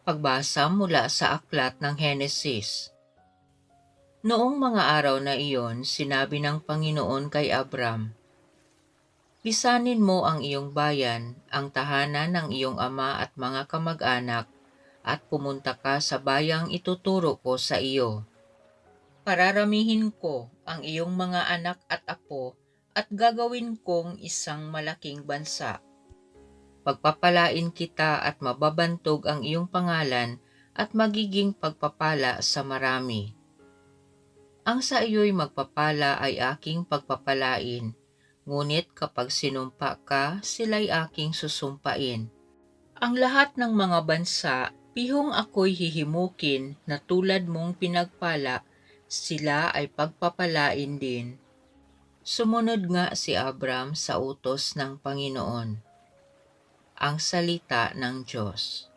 Pagbasa mula sa aklat ng Henesis. Noong mga araw na iyon, sinabi ng Panginoon kay Abram, "Lisanin mo ang iyong bayan, ang tahanan ng iyong ama at mga kamag-anak, at pumunta ka sa bayang ituturo ko sa iyo. Pararamihin ko ang iyong mga anak at apo, at gagawin kong isang malaking bansa. Pagpapalain kita at mababantog ang iyong pangalan at magiging pagpapala sa marami. Ang sa iyo'y magpapala ay aking pagpapalain, ngunit kapag sinumpa ka, sila'y aking susumpain. Ang lahat ng mga bansa, pihong ako'y hihimukin na tulad mong pinagpala, sila ay pagpapalain din." Sumunod nga si Abram sa utos ng Panginoon. Ang salita ng Diyos.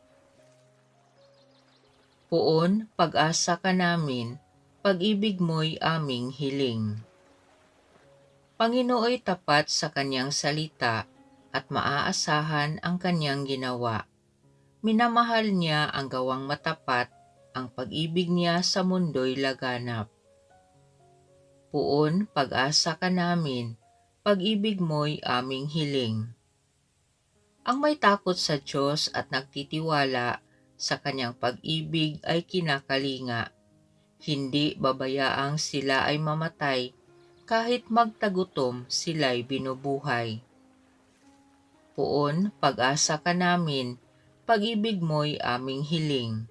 Poon, pag-asa ka namin, pag-ibig mo'y aming hiling. Panginooy tapat sa kanyang salita at maaasahan ang kanyang ginawa. Minamahal niya ang gawang matapat, ang pag-ibig niya sa mundo'y laganap. Poon, pag-asa ka namin, pag-ibig mo'y aming hiling. Ang may takot sa Diyos at nagtitiwala sa kanyang pag-ibig ay kinakalinga. Hindi babayaang sila ay mamatay, kahit magtagutom sila'y binubuhay. Poon, pag-asa ka namin, pag-ibig mo'y aming hiling.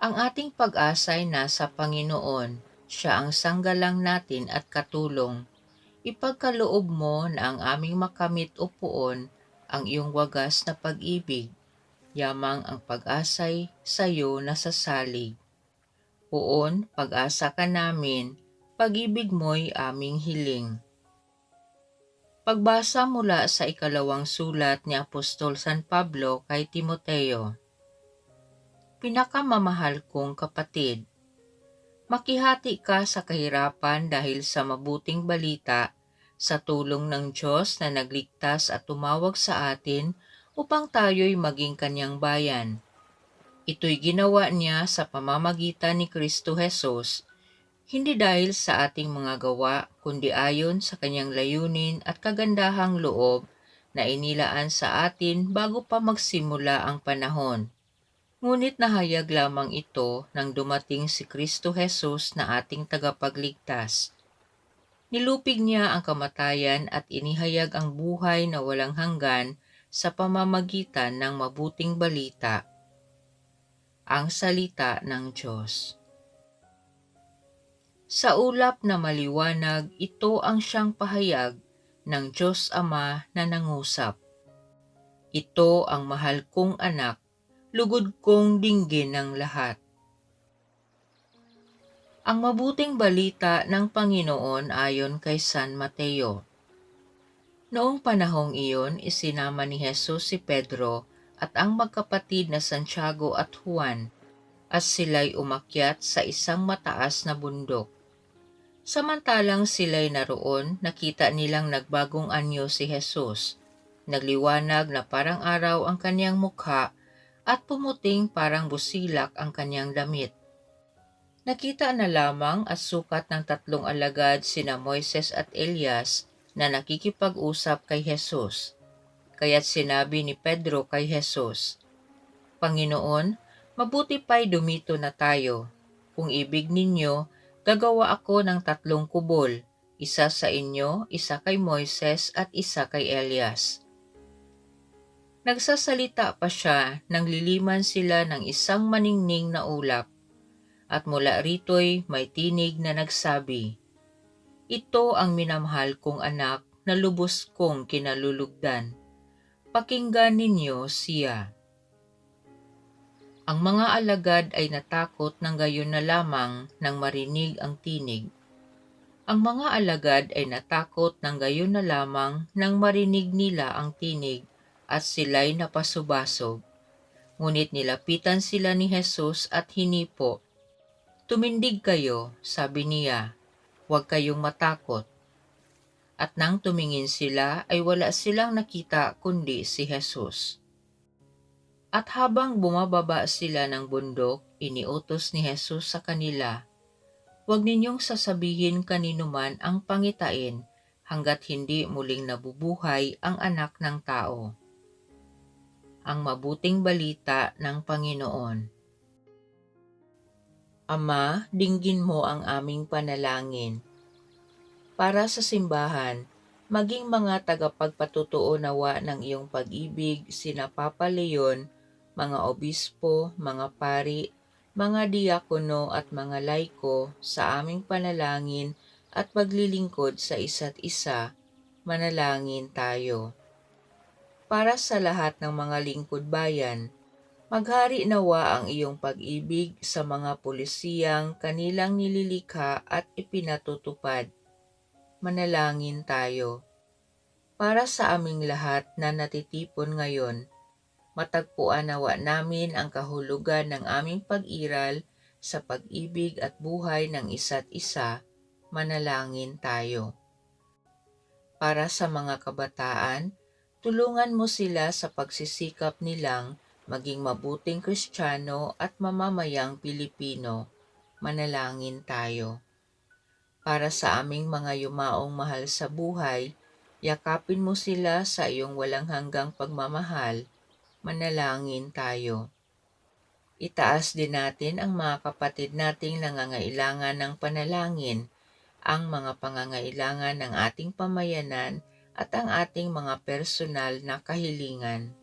Ang ating pag-asa'y nasa Panginoon, siya ang sanggalang natin at katulong. Ipagkaloob mo na ang aming makamit o poon ang iyong wagas na pag-ibig, yamang ang pag-asa'y sa'yo nasasalig. Poon, pag-asa ka namin, pag-ibig mo'y aming hiling. Pagbasa mula sa ikalawang sulat ni Apostol San Pablo kay Timoteo. Pinakamamahal kong kapatid, makihati ka sa kahirapan dahil sa mabuting balita, sa tulong ng Diyos na nagligtas at tumawag sa atin upang tayo'y maging kanyang bayan. Ito'y ginawa niya sa pamamagitan ni Kristo Jesus, hindi dahil sa ating mga gawa, kundi ayon sa kanyang layunin at kagandahang loob na inilaan sa atin bago pa magsimula ang panahon. Ngunit nahayag lamang ito nang dumating si Kristo Jesus na ating tagapagligtas. Nilupig niya ang kamatayan at inihayag ang buhay na walang hanggan sa pamamagitan ng mabuting balita. Ang salita ng Diyos. Sa ulap na maliwanag, ito ang siyang pahayag ng Diyos Ama na nangusap. Ito ang mahal kong anak, lugod kong dinggin ng lahat. Ang mabuting balita ng Panginoon ayon kay San Mateo. Noong panahong iyon, isinama ni Jesus si Pedro at ang magkapatid na Santiago at Juan, at sila'y umakyat sa isang mataas na bundok. Samantalang sila'y naroon, nakita nilang nagbagong anyo si Jesus. Nagliwanag na parang araw ang kanyang mukha at pumuting parang busilak ang kanyang damit. Nakita na lamang at sukat ng tatlong alagad sina Moises at Elias na nakikipag-usap kay Jesus. Kaya't sinabi ni Pedro kay Jesus, "Panginoon, mabuti pa'y dumito na tayo. Kung ibig ninyo, gagawa ako ng 3 kubol, isa sa inyo, isa kay Moises at isa kay Elias." Nagsasalita pa siya nang liliman sila ng isang maningning na ulap. At mula rito'y may tinig na nagsabi, "Ito ang minamahal kong anak na lubos kong kinalulugdan. Pakinggan ninyo siya." Ang mga alagad ay natakot ng gayon na lamang nang marinig ang tinig. Ang mga alagad ay natakot ng gayon na lamang nang marinig nila ang tinig at sila'y napasubasog. Ngunit nilapitan sila ni Jesus at hinipo. "Tumindig kayo," sabi niya, "huwag kayong matakot." At nang tumingin sila ay wala silang nakita kundi si Jesus. At habang bumababa sila ng bundok, iniutos ni Jesus sa kanila, "Huwag ninyong sasabihin kanino man ang pangitain hanggat hindi muling nabubuhay ang Anak ng Tao." Ang mabuting balita ng Panginoon. Ama, dinggin mo ang aming panalangin. Para sa simbahan, maging mga tagapagpatutuo nawa ng iyong pag-ibig sina Papa Leon, mga obispo, mga pari, mga diakono at mga laiko sa aming panalangin at paglilingkod sa isa't isa. Manalangin tayo. Para sa lahat ng mga lingkod bayan, maghari nawa ang iyong pag-ibig sa mga pulisiyang kanilang nililikha at ipinatutupad. Manalangin tayo. Para sa aming lahat na natitipon ngayon, matagpuan nawa namin ang kahulugan ng aming pag-iral sa pag-ibig at buhay ng isa't isa. Manalangin tayo. Para sa mga kabataan, tulungan mo sila sa pagsisikap nilang maging mabuting Kristiyano at mamamayang Pilipino. Manalangin tayo. Para sa aming mga yumaong mahal sa buhay, yakapin mo sila sa iyong walang hanggang pagmamahal. Manalangin tayo. Itaas din natin ang mga kapatid nating nangangailangan ng panalangin, ang mga pangangailangan ng ating pamayanan at ang ating mga personal na kahilingan.